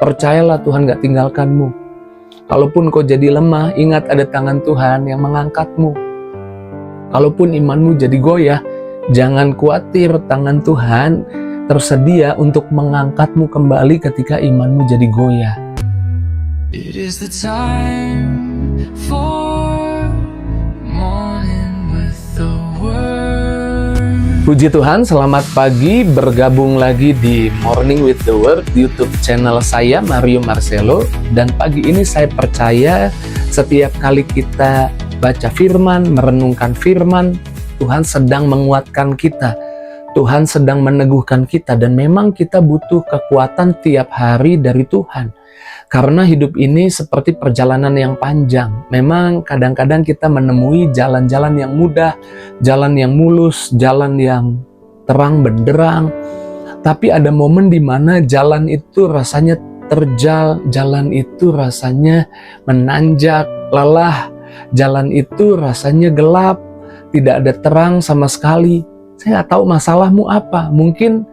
Percayalah Tuhan gak tinggalkanmu. Kalaupun kau jadi lemah, ingat ada tangan Tuhan yang mengangkatmu. Kalaupun imanmu jadi goyah, jangan khawatir, tangan Tuhan tersedia untuk mengangkatmu kembali ketika imanmu jadi goyah. It is the time for morning with the word. Puji Tuhan, selamat pagi, bergabung lagi di Morning with the Word YouTube channel saya, Mario Marcelo. Dan pagi ini saya percaya setiap kali kita baca firman, merenungkan firman, Tuhan sedang menguatkan kita, Tuhan sedang meneguhkan kita, dan memang kita butuh kekuatan tiap hari dari Tuhan. Karena hidup ini seperti perjalanan yang panjang. Memang kadang-kadang kita menemui jalan-jalan yang mudah, jalan yang mulus, jalan yang terang benderang. Tapi ada momen di mana jalan itu rasanya terjal, jalan itu rasanya menanjak, lelah, jalan itu rasanya gelap, tidak ada terang sama sekali. Saya nggak tahu masalahmu apa. Mungkin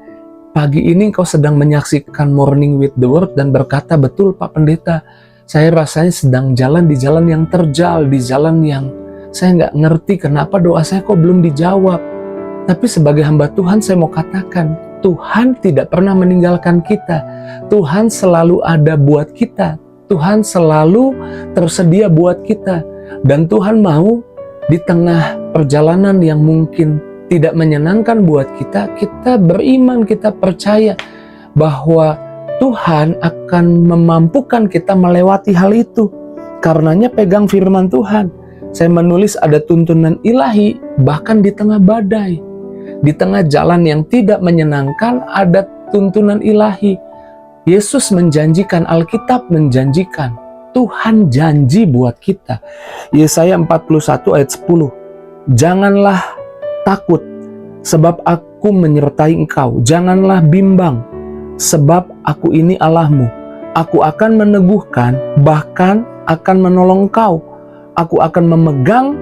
pagi ini kau sedang menyaksikan Morning with the Word dan berkata, betul Pak Pendeta, saya rasanya sedang jalan di jalan yang terjal, di jalan yang saya nggak ngerti kenapa doa saya kok belum dijawab. Tapi sebagai hamba Tuhan saya mau katakan, Tuhan tidak pernah meninggalkan kita. Tuhan selalu ada buat kita. Tuhan selalu tersedia buat kita. Dan Tuhan mau di tengah perjalanan yang mungkin tidak menyenangkan buat kita, kita beriman, kita percaya bahwa Tuhan akan memampukan kita melewati hal itu. Karenanya pegang firman Tuhan. Saya menulis ada tuntunan ilahi, bahkan di tengah badai, di tengah jalan yang tidak menyenangkan, ada tuntunan ilahi. Yesus menjanjikan, Alkitab menjanjikan, Tuhan janji buat kita. Yesaya 41 ayat 10. Janganlah takut, sebab aku menyertai engkau. Janganlah bimbang, sebab aku ini Allahmu. Aku akan meneguhkan, bahkan akan menolong engkau. Aku akan memegang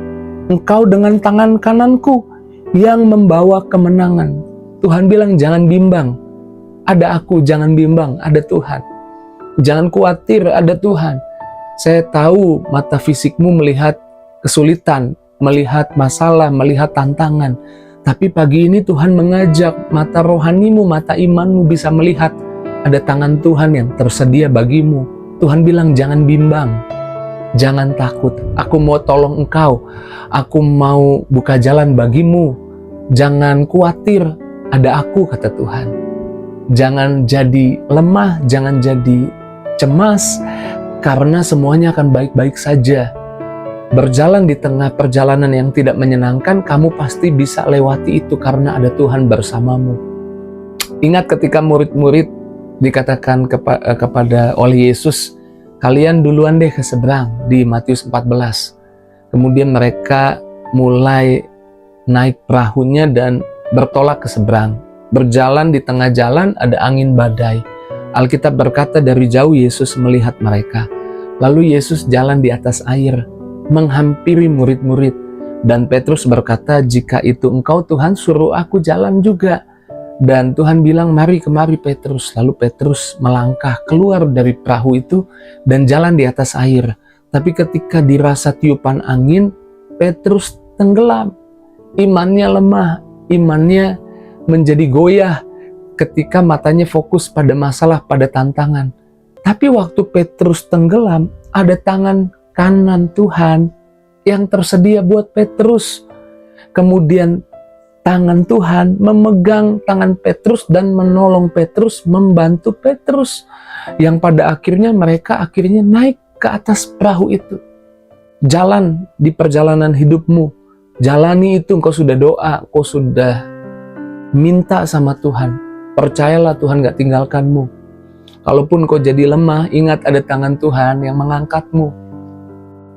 engkau dengan tangan kananku yang membawa kemenangan. Tuhan bilang jangan bimbang, ada aku, jangan bimbang, ada Tuhan. Jangan khawatir, ada Tuhan. Saya tahu mata fisikmu melihat kesulitan, melihat masalah, melihat tantangan. Tapi pagi ini Tuhan mengajak mata rohanimu, mata imanmu bisa melihat ada tangan Tuhan yang tersedia bagimu. Tuhan bilang jangan bimbang, jangan takut. Aku mau tolong engkau, aku mau buka jalan bagimu. Jangan khawatir, ada aku, kata Tuhan. Jangan jadi lemah, jangan jadi cemas, karena semuanya akan baik-baik saja. Berjalan di tengah perjalanan yang tidak menyenangkan, kamu pasti bisa lewati itu karena ada Tuhan bersamamu. Ingat ketika murid-murid dikatakan kepada oleh Yesus, kalian duluan deh ke seberang, di Matius 14. Kemudian mereka mulai naik perahunya dan bertolak ke seberang. Berjalan di tengah jalan ada angin badai. Alkitab berkata dari jauh Yesus melihat mereka. Lalu Yesus jalan di atas air, menghampiri murid-murid, dan Petrus berkata, jika itu engkau Tuhan, suruh aku jalan juga. Dan Tuhan bilang, mari kemari Petrus. Lalu Petrus melangkah keluar dari perahu itu dan jalan di atas air. Tapi ketika dirasa tiupan angin, Petrus tenggelam. Imannya lemah, imannya menjadi goyah ketika matanya fokus pada masalah, pada tantangan. Tapi waktu Petrus tenggelam, ada tangan kanan Tuhan yang tersedia buat Petrus. Kemudian tangan Tuhan memegang tangan Petrus dan menolong Petrus, membantu Petrus, yang pada akhirnya mereka naik ke atas perahu itu. Jalan di perjalanan hidupmu, jalani itu. Engkau sudah doa, engkau sudah minta sama Tuhan. Percayalah Tuhan gak tinggalkanmu. Kalaupun kau jadi lemah, ingat ada tangan Tuhan yang mengangkatmu.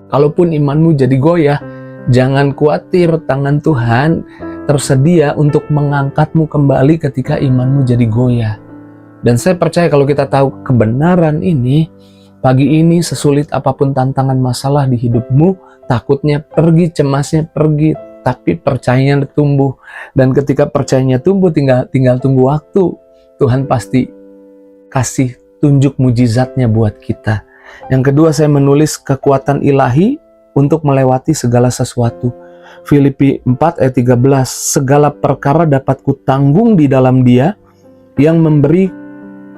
Kalaupun imanmu jadi goyah, jangan khawatir, tangan Tuhan tersedia untuk mengangkatmu kembali ketika imanmu jadi goyah. Dan saya percaya kalau kita tahu kebenaran ini, pagi ini sesulit apapun tantangan masalah di hidupmu, takutnya pergi, cemasnya pergi, tapi percayanya tumbuh. Dan ketika percayanya tumbuh, tinggal tunggu waktu. Tuhan pasti kasih tunjuk mujizatnya buat kita. Yang kedua, saya menulis kekuatan ilahi untuk melewati segala sesuatu. Filipi 4 ayat 13, segala perkara dapat kutanggung di dalam Dia yang memberi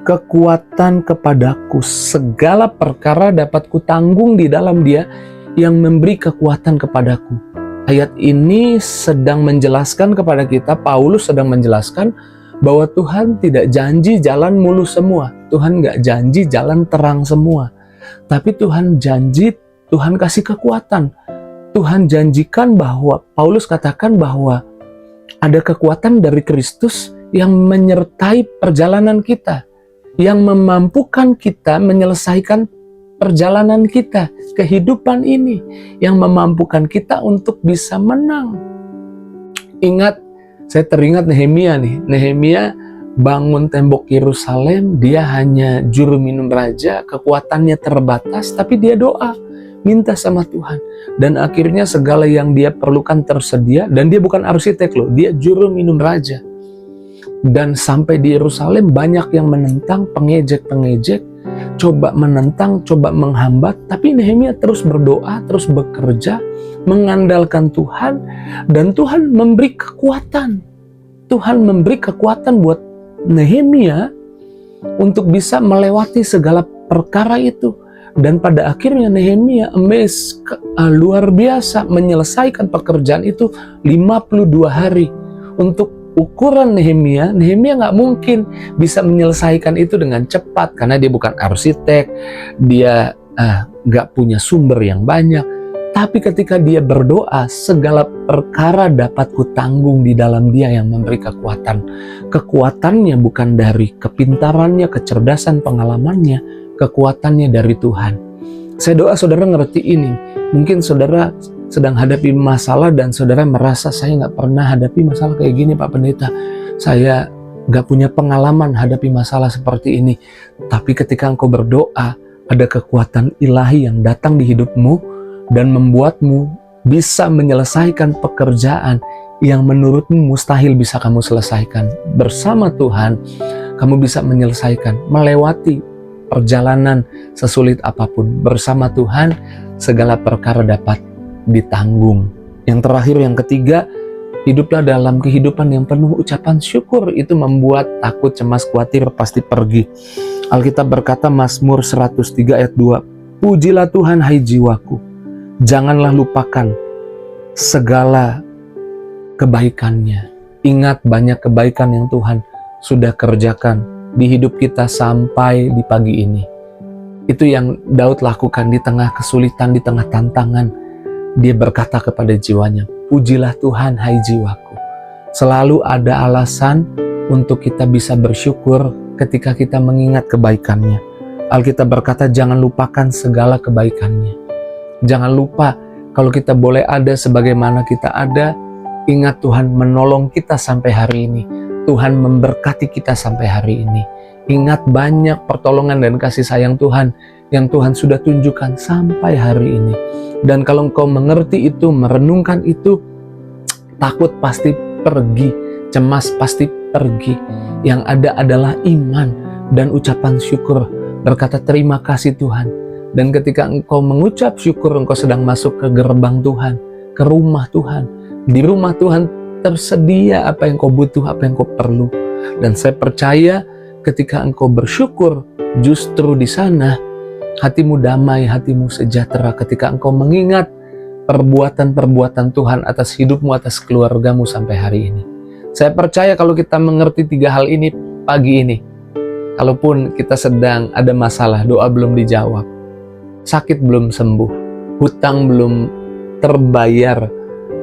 kekuatan kepadaku. Segala perkara dapat kutanggung di dalam Dia yang memberi kekuatan kepadaku. Ayat ini sedang menjelaskan kepada kita, Paulus sedang menjelaskan bahwa Tuhan tidak janji jalan mulus semua. Tuhan nggak janji jalan terang semua. Tapi Tuhan janji, Tuhan kasih kekuatan. Tuhan janjikan bahwa, Paulus katakan bahwa ada kekuatan dari Kristus yang menyertai perjalanan kita, yang memampukan kita menyelesaikan perjalanan kita, kehidupan ini, yang memampukan kita untuk bisa menang. Ingat, saya teringat Nehemia nih. Nehemia bangun tembok Yerusalem, dia hanya juru minum raja, kekuatannya terbatas, tapi dia doa, minta sama Tuhan. Dan akhirnya segala yang dia perlukan tersedia, dan dia bukan arsitek loh, dia juru minum raja. Dan sampai di Yerusalem banyak yang menentang, pengejek-pengejek, coba menentang, coba menghambat, tapi Nehemia terus berdoa, terus bekerja, mengandalkan Tuhan, dan Tuhan memberi kekuatan. Tuhan memberi kekuatan buat Nehemia untuk bisa melewati segala perkara itu. Dan pada akhirnya Nehemia luar biasa menyelesaikan pekerjaan itu 52 hari. Untuk ukuran Nehemia nggak mungkin bisa menyelesaikan itu dengan cepat karena dia bukan arsitek, dia nggak punya sumber yang banyak. Tapi ketika dia berdoa, segala perkara dapat kutanggung di dalam Dia yang memberi kekuatan. Kekuatannya bukan dari kepintarannya, kecerdasan, pengalamannya, kekuatannya dari Tuhan. Saya doa saudara ngerti ini. Mungkin saudara sedang hadapi masalah dan saudara merasa, saya nggak pernah hadapi masalah kayak gini Pak Pendeta. Saya nggak punya pengalaman hadapi masalah seperti ini. Tapi ketika engkau berdoa, ada kekuatan ilahi yang datang di hidupmu dan membuatmu bisa menyelesaikan pekerjaan yang menurutmu mustahil bisa kamu selesaikan. Bersama Tuhan, kamu bisa menyelesaikan, melewati perjalanan sesulit apapun. Bersama Tuhan, segala perkara dapat ditanggung. Yang terakhir, yang ketiga, hiduplah dalam kehidupan yang penuh ucapan syukur. Itu membuat takut, cemas, khawatir pasti pergi. Alkitab berkata, Mazmur 103 ayat 2, pujilah Tuhan hai jiwaku, janganlah lupakan segala kebaikannya. Ingat banyak kebaikan yang Tuhan sudah kerjakan di hidup kita sampai di pagi ini. Itu yang Daud lakukan di tengah kesulitan, di tengah tantangan. Dia berkata kepada jiwanya, pujilah Tuhan hai jiwaku. Selalu ada alasan untuk kita bisa bersyukur ketika kita mengingat kebaikannya. Alkitab berkata, jangan lupakan segala kebaikannya. Jangan lupa kalau kita boleh ada sebagaimana kita ada. Ingat Tuhan menolong kita sampai hari ini. Tuhan memberkati kita sampai hari ini. Ingat banyak pertolongan dan kasih sayang Tuhan yang Tuhan sudah tunjukkan sampai hari ini. Dan kalau engkau mengerti itu, merenungkan itu, takut pasti pergi, cemas pasti pergi. Yang ada adalah iman dan ucapan syukur. Berkata terima kasih Tuhan. Dan ketika engkau mengucap syukur, engkau sedang masuk ke gerbang Tuhan, ke rumah Tuhan. Di rumah Tuhan tersedia apa yang kau butuh, apa yang kau perlu. Dan saya percaya ketika engkau bersyukur, justru di sana hatimu damai, hatimu sejahtera. Ketika engkau mengingat perbuatan-perbuatan Tuhan atas hidupmu, atas keluargamu sampai hari ini. Saya percaya kalau kita mengerti 3 hal ini pagi ini, kalaupun kita sedang ada masalah, doa belum dijawab, sakit belum sembuh, hutang belum terbayar,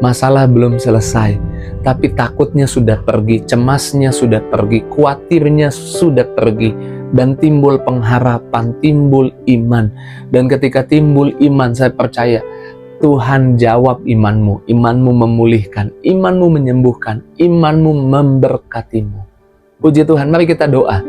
masalah belum selesai, tapi takutnya sudah pergi, cemasnya sudah pergi, khawatirnya sudah pergi, dan timbul pengharapan, timbul iman. Dan ketika timbul iman, saya percaya Tuhan jawab imanmu, imanmu memulihkan, imanmu menyembuhkan, imanmu memberkatimu. Puji Tuhan, mari kita doa.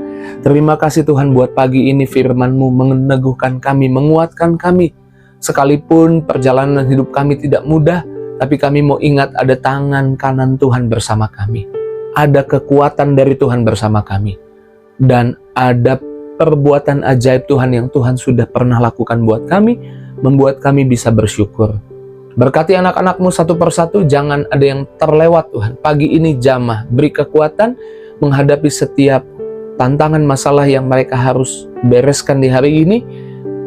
Terima kasih Tuhan buat pagi ini firman-Mu meneguhkan kami, menguatkan kami. Sekalipun perjalanan hidup kami tidak mudah, tapi kami mau ingat ada tangan kanan Tuhan bersama kami. Ada kekuatan dari Tuhan bersama kami. Dan ada perbuatan ajaib Tuhan yang Tuhan sudah pernah lakukan buat kami, membuat kami bisa bersyukur. Berkati anak-anakmu satu persatu, jangan ada yang terlewat Tuhan. Pagi ini jamah, beri kekuatan menghadapi setiap tantangan masalah yang mereka harus bereskan di hari ini.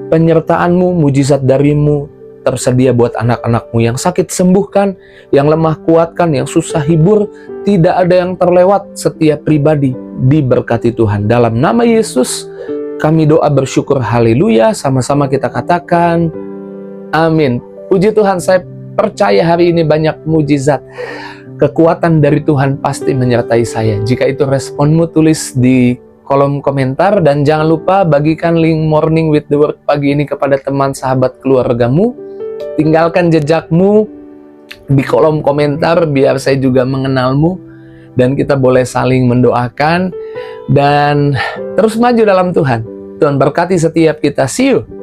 Penyertaan-Mu, mujizat dari-Mu tersedia buat anak-anak-Mu. Yang sakit sembuhkan, yang lemah kuatkan, yang susah hibur. Tidak ada yang terlewat, setiap pribadi diberkati Tuhan. Dalam nama Yesus kami doa bersyukur, haleluya. Sama-sama kita katakan amin. Puji Tuhan, saya percaya hari ini banyak mujizat. Kekuatan dari Tuhan pasti menyertai saya. Jika itu responmu, tulis di kolom komentar. Dan jangan lupa bagikan link Morning with the Word pagi ini kepada teman, sahabat, keluargamu. Tinggalkan jejakmu di kolom komentar biar saya juga mengenalmu. Dan kita boleh saling mendoakan. Dan terus maju dalam Tuhan. Tuhan berkati setiap kita. See you